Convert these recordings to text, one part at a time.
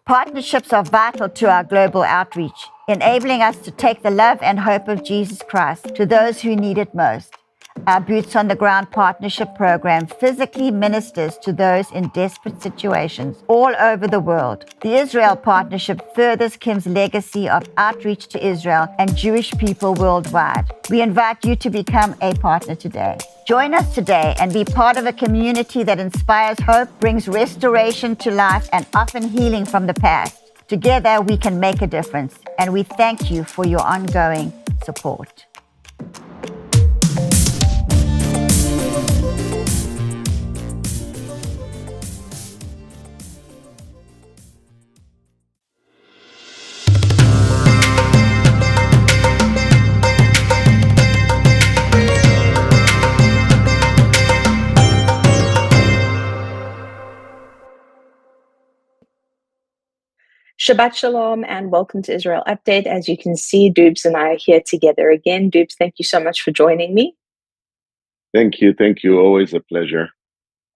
Partnerships are vital to our global outreach, enabling us to take the love and hope of Jesus Christ to those who need it most. Our Boots on the Ground Partnership Program physically ministers to those in desperate situations all over the world. The Israel Partnership furthers Kim's legacy of outreach to Israel and Jewish people worldwide. We invite you to become a partner today. Join us today and be part of a community that inspires hope, brings restoration to life, and often healing from the past. Together, we can make a difference, and we thank you for your ongoing support. Shabbat Shalom and welcome to Israel Update. As you can see, Doobs and I are here together again. Doobs, thank you so much for joining me. Thank you. Always a pleasure.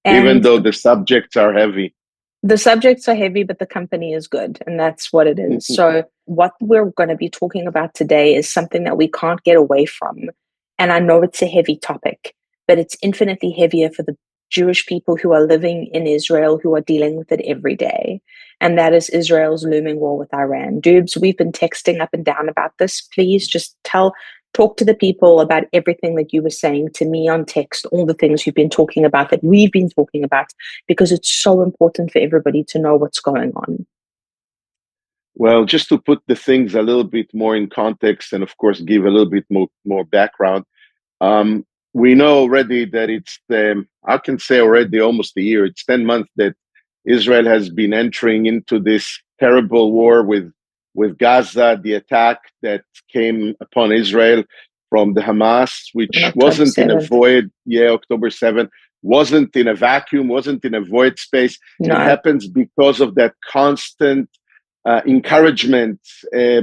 And even though the subjects are heavy. The subjects are heavy, but the company is good, and that's what it is. So what we're going to be talking about today is something that we can't get away from. And I know it's a heavy topic, but it's infinitely heavier for the Jewish people who are living in Israel, who are dealing with it every day. And that is Israel's looming war with Iran. Doobs, we've been texting up and down about this. Please just talk to the people about everything that you were saying to me on text, all the things you've been talking about, that we've been talking about, because it's so important for everybody to know what's going on. Well, just to put the things a little bit more in context and, of course, give a little bit more background, we know already that it's, I can say already almost a year, it's 10 months that Israel has been entering into this terrible war with Gaza, the attack that came upon Israel from the Hamas, which wasn't in a void. October 7th wasn't in a vacuum, wasn't in a void space. No. It happens because of that constant encouragement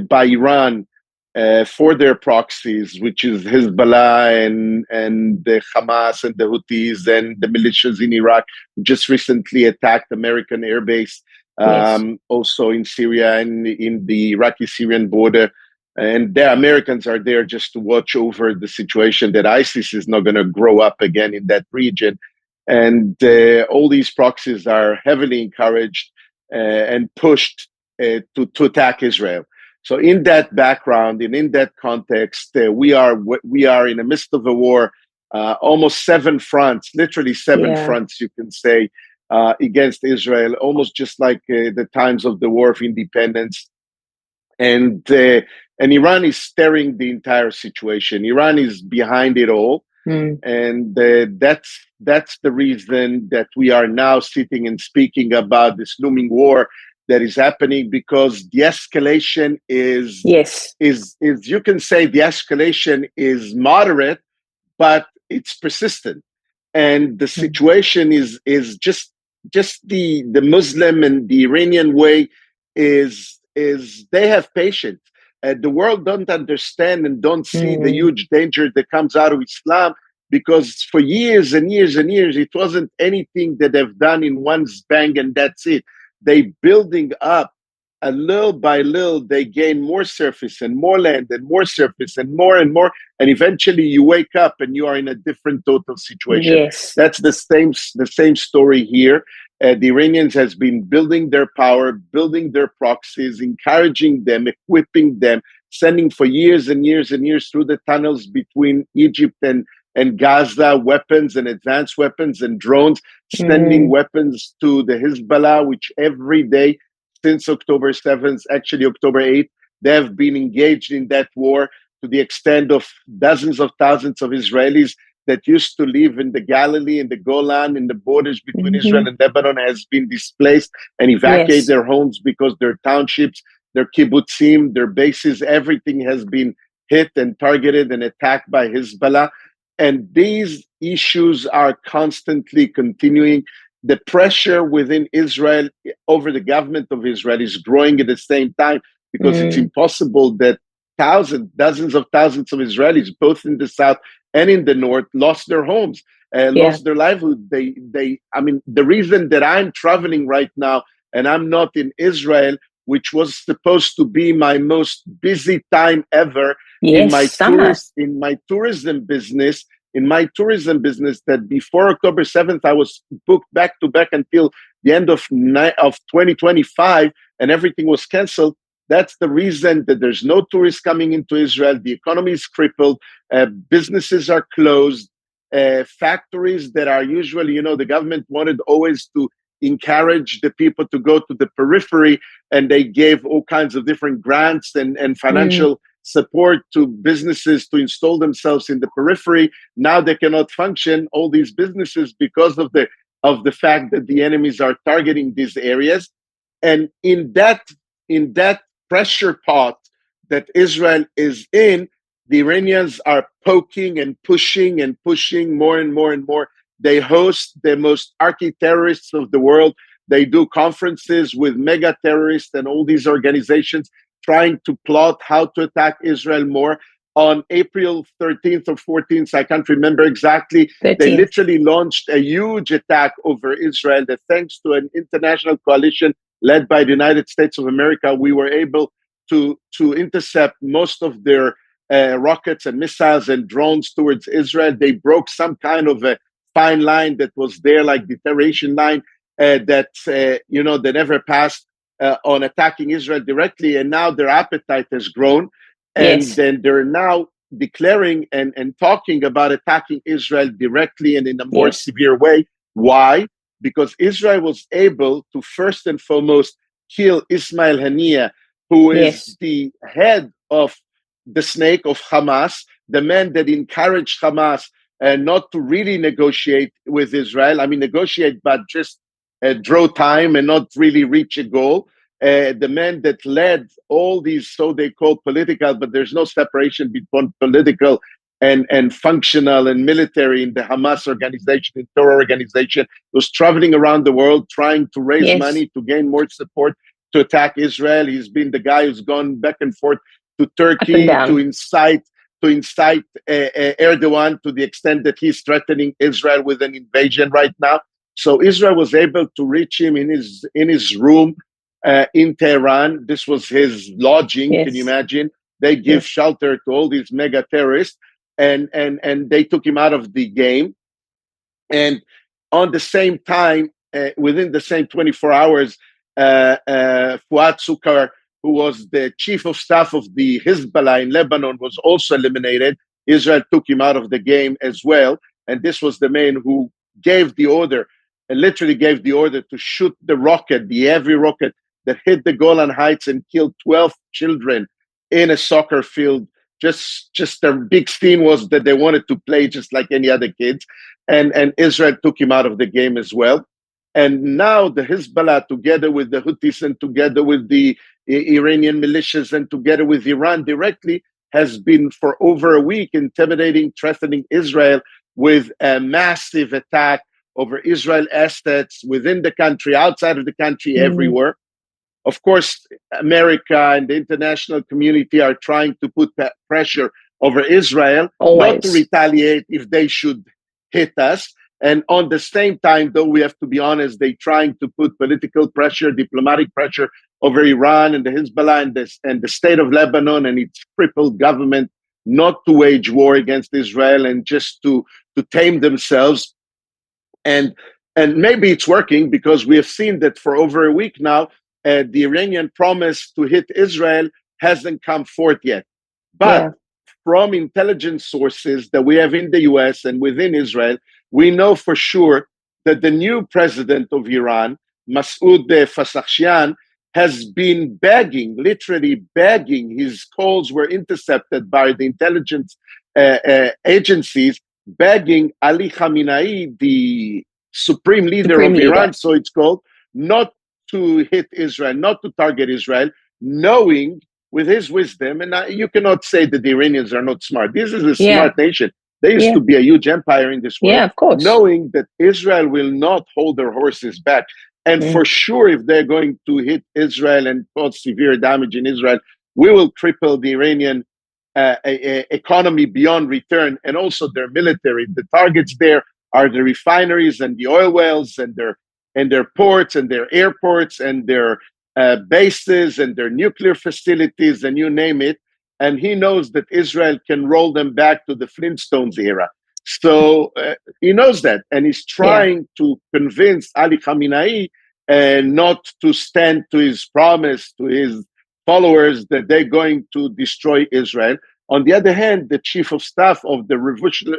by Iran for their proxies, which is Hezbollah and the Hamas and the Houthis and the militias in Iraq, who just recently attacked American airbase. Also in Syria and in the Iraqi-Syrian border. And the Americans are there just to watch over the situation that ISIS is not going to grow up again in that region. And all these proxies are heavily encouraged and pushed to attack Israel. So in that background and in that context, we are in the midst of a war, almost 7 fronts, literally 7 fronts, you can say, against Israel, almost just like the times of the War of Independence. And Iran is steering the entire situation. Iran is behind it all. And that's the reason that we are now sitting and speaking about this looming war that is happening, because the escalation is you can say the escalation is moderate, but it's persistent. And the situation is just the Muslim and the Iranian way is they have patience. The world don't understand and don't see the huge danger that comes out of Islam, because for years and years and years, it wasn't anything that they've done in one bang and that's it. They building up a little by little, they gain more surface and more land and more surface and more, and eventually you wake up and you are in a different total situation. Yes. That's the same story here. The Iranians has been building their power, building their proxies, encouraging them, equipping them, sending for years and years and years through the tunnels between Egypt and Gaza, weapons and advanced weapons and drones, sending weapons to the Hezbollah, which every day since October 7th, actually October 8th, they have been engaged in that war to the extent of dozens of thousands of Israelis that used to live in the Galilee, in the Golan, in the borders between Israel and Lebanon has been displaced and evacuated their homes because their townships, their kibbutzim, their bases, everything has been hit and targeted and attacked by Hezbollah. And these issues are constantly continuing. The pressure within Israel over the government of Israel is growing at the same time, because it's impossible that dozens of thousands of Israelis, both in the south and in the north, lost their homes, lost their livelihood. The reason that I'm traveling right now and I'm not in Israel, which was supposed to be my most busy time ever in my summer. tourism business. In my tourism business, that before October 7th, I was booked back to back until the end of 2025, and everything was canceled. That's the reason that there's no tourists coming into Israel. The economy is crippled. Businesses are closed. Factories that are usually, the government wanted always to encourage the people to go to the periphery, and they gave all kinds of different grants and financial support to businesses to install themselves in the periphery. Now they cannot function, all these businesses, because of the fact that the enemies are targeting these areas. And in that pressure pot that Israel is in, the Iranians are poking and pushing more and more and more. They host the most archi-terrorists of the world. They do conferences with mega terrorists and all these organizations trying to plot how to attack Israel more. On April 13th or 14th, I can't remember exactly, 13th. They literally launched a huge attack over Israel that, thanks to an international coalition led by the United States of America, we were able to intercept most of their rockets and missiles and drones towards Israel. They broke some kind of a fine line that was there, like deterioration line, that never passed on attacking Israel directly. And now their appetite has grown. And then they're now declaring and talking about attacking Israel directly and in a more severe way. Why? Because Israel was able to first and foremost kill Ismail Haniyeh, who is the head of the snake of Hamas, the man that encouraged Hamas not to really negotiate with Israel. I mean, negotiate, but just draw time and not really reach a goal. The man that led all these, so they call political, but there's no separation between political and functional and military in the Hamas organization, in terror organization, was traveling around the world trying to raise money to gain more support to attack Israel. He's been the guy who's gone back and forth to Turkey to incite Erdogan, to the extent that he's threatening Israel with an invasion right now. So Israel was able to reach him in his room in Tehran. This was his lodging. Can you imagine? They give shelter to all these mega terrorists, and they took him out of the game. And on the same time, within the same 24 hours, Fuad Sukar, who was the chief of staff of the Hezbollah in Lebanon, was also eliminated. Israel took him out of the game as well. And this was the man who gave the order, literally gave the order to shoot the heavy rocket that hit the Golan Heights and killed 12 children in a soccer field. Just the big theme was that they wanted to play just like any other kids. And Israel took him out of the game as well. And now the Hezbollah, together with the Houthis and together with the Iranian militias and together with Iran directly, has been for over a week intimidating, threatening Israel with a massive attack over Israel assets within the country, outside of the country, everywhere. Of course, America and the international community are trying to put pressure over Israel, not to retaliate if they should hit us. And on the same time, though, we have to be honest, they're trying to put political pressure, diplomatic pressure over Iran and the Hezbollah and the state of Lebanon and its crippled government not to wage war against Israel and just to tame themselves. And maybe it's working, because we have seen that for over a week now, the Iranian promise to hit Israel hasn't come forth yet. But from intelligence sources that we have in the US and within Israel, we know for sure that the new president of Iran, Masoud Pezeshkian, has been literally begging. His calls were intercepted by the intelligence agencies, begging Ali Khamenei, the supreme leader of Iran, so it's called, not to hit Israel, not to target Israel, knowing with his wisdom, and you cannot say that the Iranians are not smart. This is a smart nation. They used to be a huge empire in this world. Yeah, of course. Knowing that Israel will not hold their horses back. And for sure, if they're going to hit Israel and cause severe damage in Israel, we will cripple the Iranian economy beyond return, and also their military. The targets there are the refineries and the oil wells and their and their ports and their airports and their bases and their nuclear facilities and you name it. And he knows that Israel can roll them back to the Flintstones era. So he knows that, and he's trying to convince Ali Khamenei not to stand to his promise to his followers that they're going to destroy Israel. On the other hand, the chief of staff of the revolution,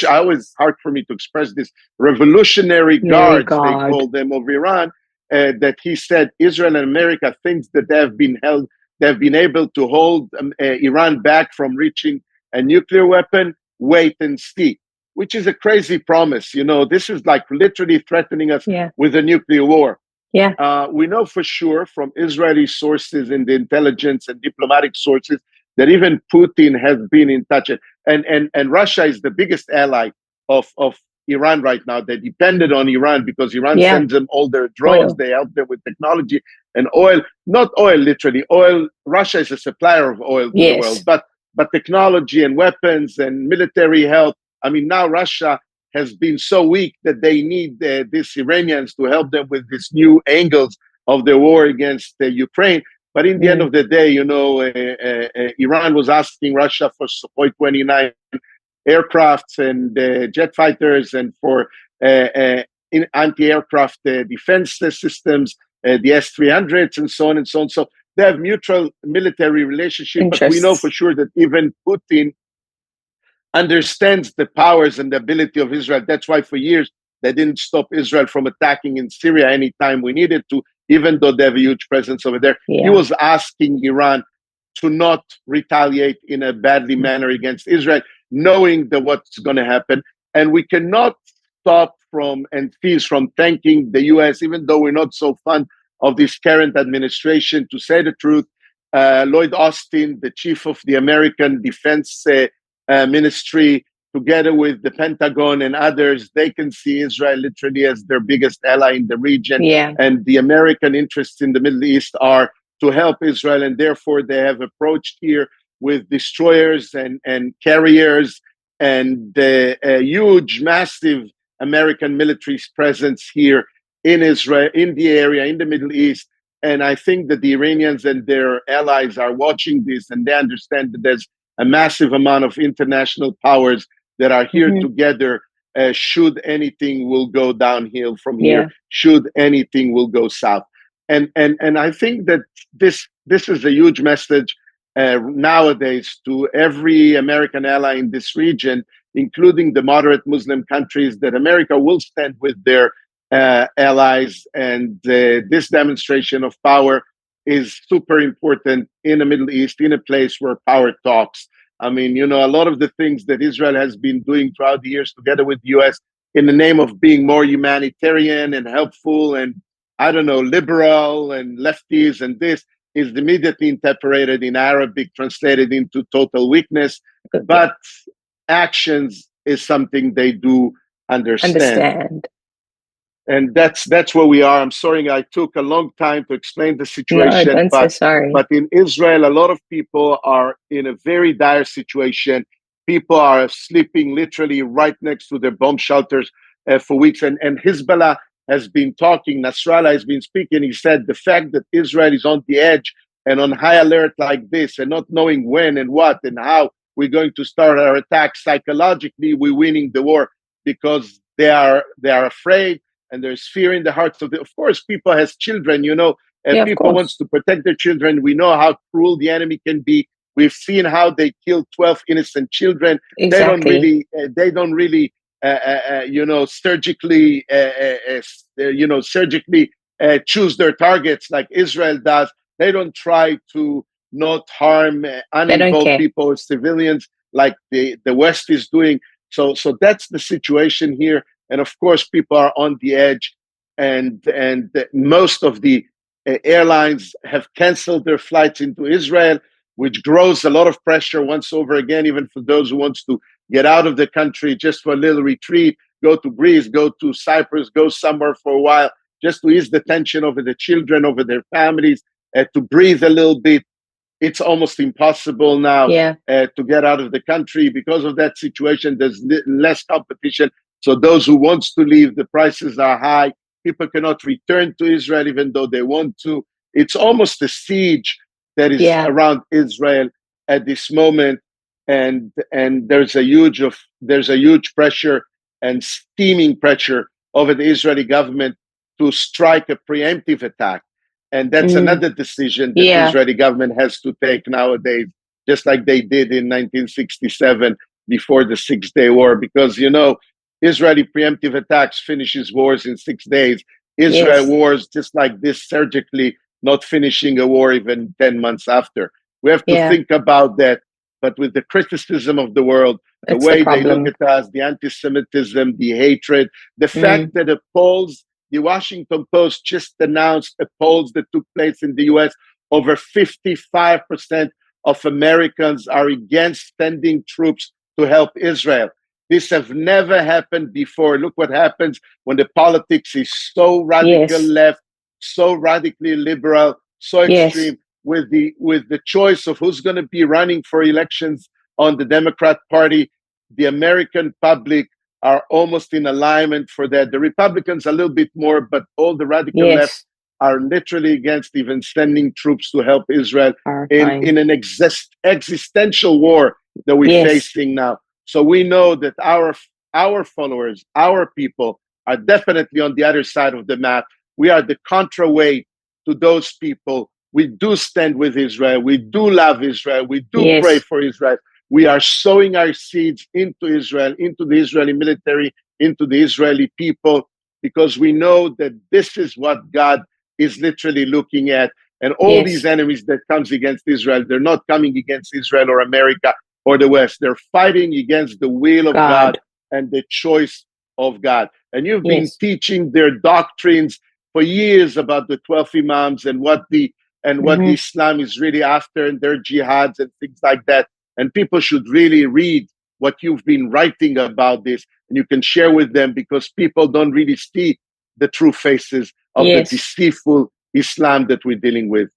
I always hard for me to express this, revolutionary guards, they call them, of Iran, that he said Israel and America thinks that they have been able to hold Iran back from reaching a nuclear weapon. Wait and see, which is a crazy promise. You know, this is like literally threatening us with a nuclear war. We know for sure from Israeli sources in the intelligence and diplomatic sources that even Putin has been in touch. And Russia is the biggest ally of Iran right now. They depended on Iran because Iran sends them all their drones. Oil. They help them with technology and oil. Not oil, literally. Oil. Russia is a supplier of oil to the world. But technology and weapons and military help. I mean, now Russia has been so weak that they need these Iranians to help them with these new angles of the war against Ukraine. But in the end of the day, you know, Iran was asking Russia for Sukhoi 29 aircrafts and jet fighters and for anti-aircraft defense systems, the S-300s and so on and so on. So they have mutual military relationship, but we know for sure that even Putin understands the powers and the ability of Israel. That's why for years they didn't stop Israel from attacking in Syria anytime we needed to, even though they have a huge presence over there. He was asking Iran to not retaliate in a badly manner against Israel, knowing that what's going to happen. And we cannot stop from and cease from thanking the U.S., even though we're not so fond of this current administration. To say the truth, Lloyd Austin, the chief of the American Defense Ministry, together with the Pentagon and others, they can see Israel literally as their biggest ally in the region. And the American interests in the Middle East are to help Israel. And therefore, they have approached here with destroyers and carriers and a huge, massive American military presence here in Israel, in the area, in the Middle East. And I think that the Iranians and their allies are watching this and they understand that there's a massive amount of international powers that are here together. Should anything will go downhill from here, should anything will go south. And I think that this is a huge message nowadays to every American ally in this region, including the moderate Muslim countries, that America will stand with their allies. And this demonstration of power is super important in the Middle East, in a place where power talks. I mean, you know, a lot of the things that Israel has been doing throughout the years together with the U.S. in the name of being more humanitarian and helpful and, I don't know, liberal and lefties, and this is immediately interpreted in Arabic, translated into total weakness. But actions is something they do understand. And that's where we are. I'm sorry I took a long time to explain the situation. No, don't say sorry. But in Israel, a lot of people are in a very dire situation. People are sleeping literally right next to their bomb shelters for weeks. And Hezbollah has been talking, Nasrallah has been speaking. He said the fact that Israel is on the edge and on high alert like this and not knowing when and what and how we're going to start our attack, psychologically, we're winning the war because they are afraid. And there's fear in the hearts of course, people has children, you know, and people wants to protect their children. We know how cruel the enemy can be. We've seen how they killed 12 innocent children. Exactly. They don't really, you know, surgically choose their targets like Israel does. They don't try to not harm uninvolved people or civilians like the West is doing. So that's the situation here. And of course, people are on the edge, and most of the airlines have canceled their flights into Israel, which grows a lot of pressure once over again, even for those who wants to get out of the country just for a little retreat, go to Greece, go to Cyprus, go somewhere for a while, just to ease the tension over the children, over their families, to breathe a little bit. It's almost impossible now to get out of the country because of that situation. There's less competition. So those who wants to leave, the prices are high. People cannot return to Israel even though they want to. It's almost a siege that is around Israel at this moment, and there's a huge pressure and steaming pressure over the Israeli government to strike a preemptive attack. And that's another decision that the Israeli government has to take nowadays, just like they did in 1967 before the Six-Day War, because, Israeli preemptive attacks finishes wars in 6 days. Israel wars just like this surgically, not finishing a war even 10 months after. We have to think about that. But with the criticism of the world, the way they look at us, the anti-Semitism, the hatred, the fact that the Washington Post just announced polls that took place in the US, over 55% of Americans are against sending troops to help Israel. This have never happened before. Look what happens when the politics is so radical left, so radically liberal, so extreme, with the choice of who's going to be running for elections on the Democrat Party. The American public are almost in alignment for that. The Republicans a little bit more, but all the radical left are literally against even sending troops to help Israel in an existential war that we're facing now. So we know that our followers, our people, are definitely on the other side of the map. We are the counterweight to those people. We do stand with Israel. We do love Israel. We do pray for Israel. We are sowing our seeds into Israel, into the Israeli military, into the Israeli people, because we know that this is what God is literally looking at. And all these enemies that comes against Israel, they're not coming against Israel or America or the West. They're fighting against the will of God and the choice of God. And you've been teaching their doctrines for years about the 12 imams and what the Islam is really after, and their jihads and things like that. And people should really read what you've been writing about this, and you can share with them, because people don't really see the true faces of the deceitful Islam that we're dealing with.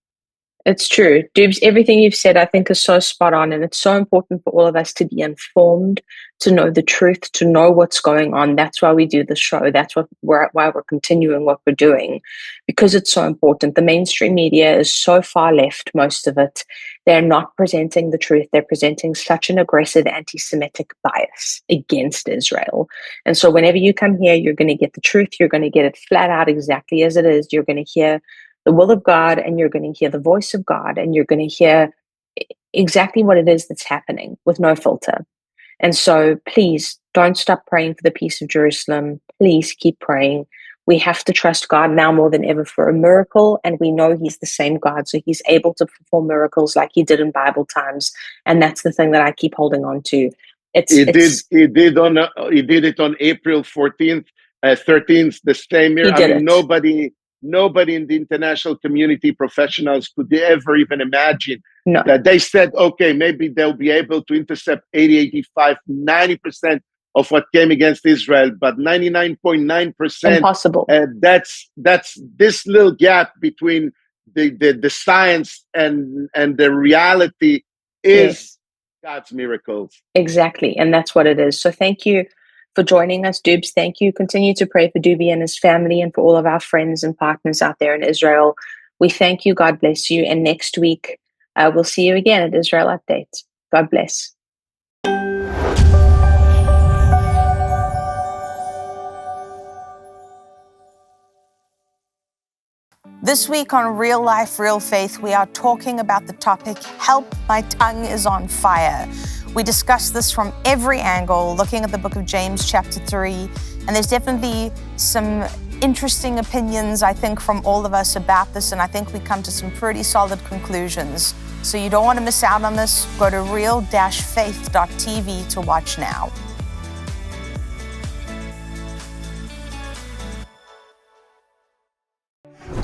It's true. Doobs, everything you've said, I think, is so spot on. And it's so important for all of us to be informed, to know the truth, to know what's going on. That's why we do the show. That's why we're continuing what we're doing, because it's so important. The mainstream media is so far left, most of it. They're not presenting the truth. They're presenting such an aggressive anti-Semitic bias against Israel. And so whenever you come here, you're going to get the truth. You're going to get it flat out exactly as it is. You're going to hear the will of God, and you're going to hear the voice of God, and you're going to hear exactly what it is that's happening with no filter. And so please don't stop praying for the peace of Jerusalem. Please keep praying. We have to trust God now more than ever for a miracle, and we know He's the same God, so He's able to perform miracles like He did in Bible times. And that's the thing that I keep holding on to. He did it on April 14th, 13th, the same year. I mean, nobody in the international community, professionals, could ever even imagine that. They said, okay, maybe they'll be able to intercept 80, 85, 90% of what came against Israel, but 99.9% impossible. That's this little gap between the science and the reality is God's miracles. Exactly, and that's what it is. So thank you for joining us, Doobs. Thank you. Continue to pray for Doobie and his family, and for all of our friends and partners out there in Israel. We thank you. God bless you. And next week, we'll see you again at Israel Update. God bless. This week on Real Life, Real Faith, we are talking about the topic, Help, My Tongue is on Fire. We discuss this from every angle, looking at the book of James chapter 3, and there's definitely some interesting opinions, I think, from all of us about this, and I think we come to some pretty solid conclusions. So you don't want to miss out on this. Go to real-faith.tv to watch now.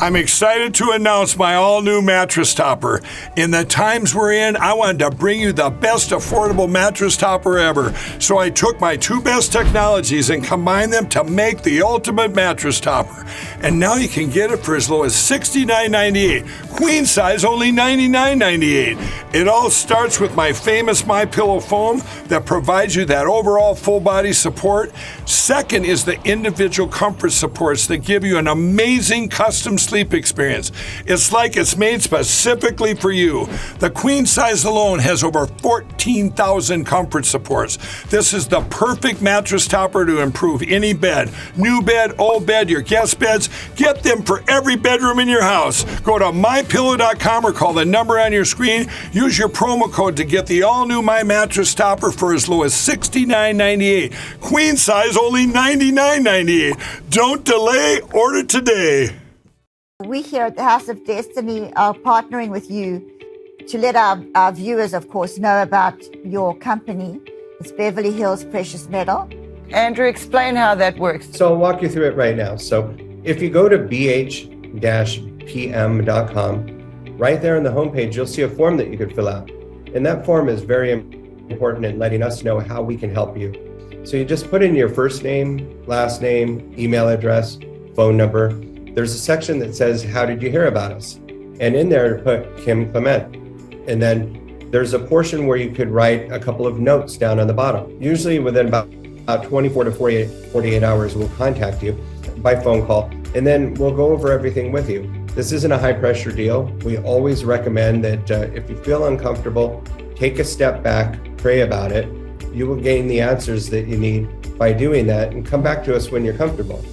I'm excited to announce my all-new mattress topper. In the times we're in, I wanted to bring you the best affordable mattress topper ever. So I took my two best technologies and combined them to make the ultimate mattress topper. And now you can get it for as low as $69.98. Queen size only $99.98. It all starts with my famous MyPillow foam that provides you that overall full body support. Second is the individual comfort supports that give you an amazing custom sleep experience. It's like it's made specifically for you. The queen size alone has over 14,000 comfort supports. This is the perfect mattress topper to improve any bed. New bed, old bed, your guest beds. Get them for every bedroom in your house. Go to mypillow.com or call the number on your screen. Use your promo code to get the all-new My Mattress Topper for as low as $69.98. Queen size only $99.98. Don't delay, order today. We here at the House of Destiny are partnering with you to let our viewers, of course, know about your company. It's Beverly Hills Precious Metal. Andrew, explain how that works. So I'll walk you through it right now. So if you go to bh-pm.com, right there on the homepage, you'll see a form that you could fill out. And that form is very important in letting us know how we can help you. So you just put in your first name, last name, email address, phone number. There's a section that says, how did you hear about us? And in there, put Kim Clement. And then there's a portion where you could write a couple of notes down on the bottom. Usually within about 24 to 48 hours, we'll contact you by phone call, and then we'll go over everything with you. This isn't a high pressure deal. We always recommend that if you feel uncomfortable, take a step back, pray about it. You will gain the answers that you need by doing that, and come back to us when you're comfortable.